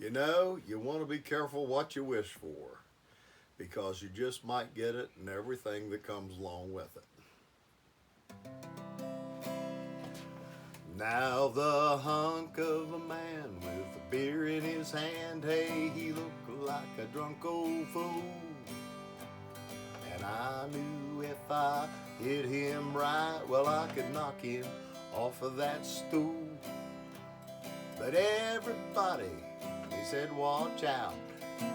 You know, you want to be careful what you wish for because you just might get it and everything that comes along with it. Now the hunk of a man with a beer in his hand, hey, he looked like a drunk old fool. And I knew if I hit him right, well, I could knock him off of that stool. But everybody, he said, watch out.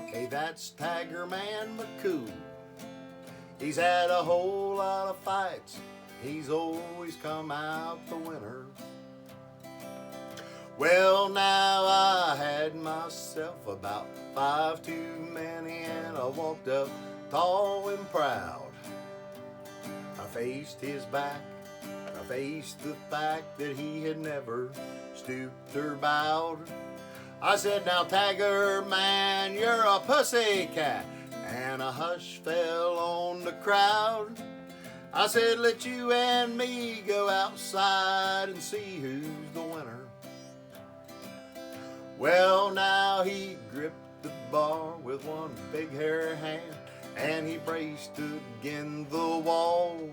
Hey, that's Tiger Man McCool. He's had a whole lot of fights. He's always come out the winner. Well, now I had myself about 5 too many, and I walked up tall and proud. I faced his back, I faced the fact that he had never stooped or bowed. I said, now Tiger Man, you're a pussycat, and a hush fell on the crowd. I said, let you and me go outside and see who's the winner. Well, now he gripped the bar with one big hairy hand, and he braced against the wall.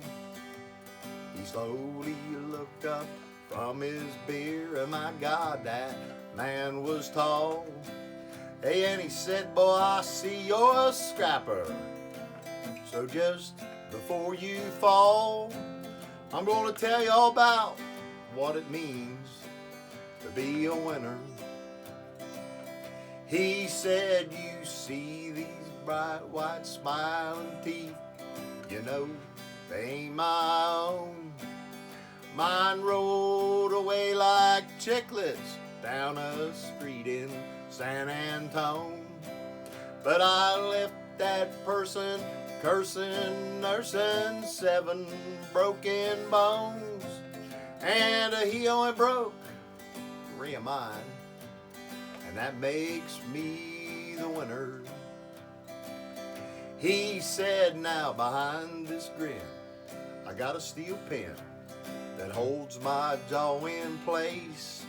He slowly looked up from his beer, and my God, that man was tall. Hey, and he said, boy, I see you're a scrapper. So just before you fall, I'm going to tell you all about what it means to be a winner. He said, you see these bright white smiling teeth, you know they ain't my own. Mine rolled away like chiclets down a street in San Antone. But I left that person cursing, nursing 7 broken bones, and he only broke 3 of mine. And that makes me the winner. He said, now behind this grin, I got a steel pen that holds my jaw in place.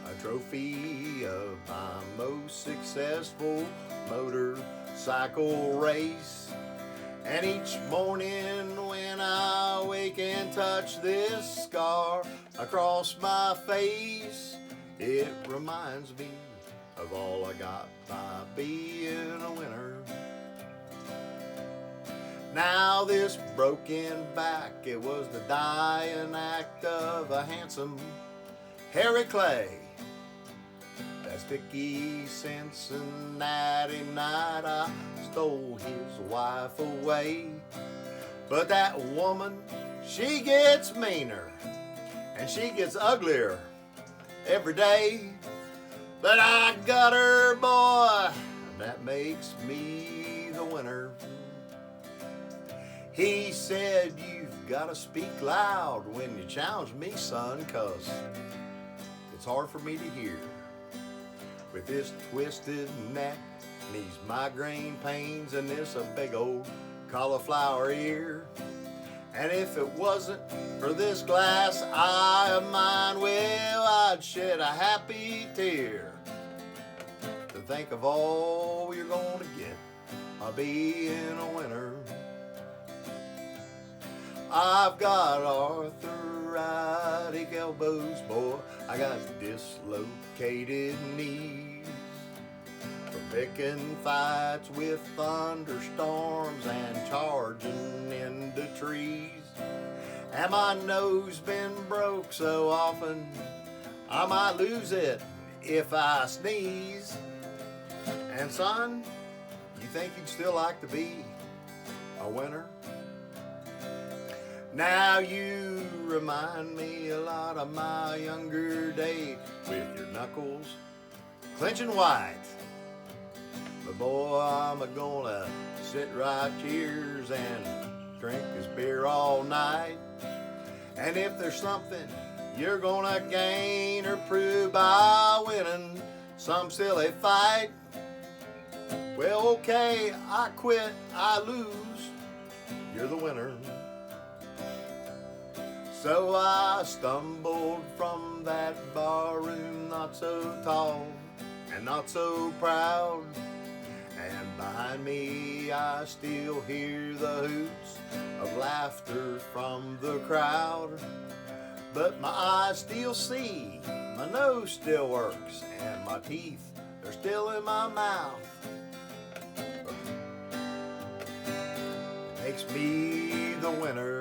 A trophy of my most successful motorcycle race. And each morning when I wake and touch this scar across my face, it reminds me of all I got by being a winner. Now this broken back, it was the dying act of a handsome Harry Clay. That sticky Cincinnati night, I stole his wife away. But that woman, she gets meaner, and she gets uglier every day. But I got her, boy, that makes me the winner. He said, you've got to speak loud when you challenge me, son, 'cause it's hard for me to hear. With this twisted neck and these migraine pains and this a big old cauliflower ear. And if it wasn't for this glass eye of mine, well, I'd shed a happy tear to think of all you're gonna get by being a winner. I've got arthritic elbows, boy, I got dislocated knees from picking fights with thunderstorms and charging into trees. And my nose been broke so often I might lose it if I sneeze. And son, you think you'd still like to be a winner? Now you remind me a lot of my younger days with your knuckles clenching white. But boy, I'm gonna sit right here and drink this beer all night. And if there's something you're gonna gain or prove by winning some silly fight, well, okay, I quit, I lose, you're the winner. So I stumbled from that barroom not so tall, and not so proud. And behind me I still hear the hoots of laughter from the crowd. But my eyes still see, my nose still works, and my teeth, they're still in my mouth. Makes me the winner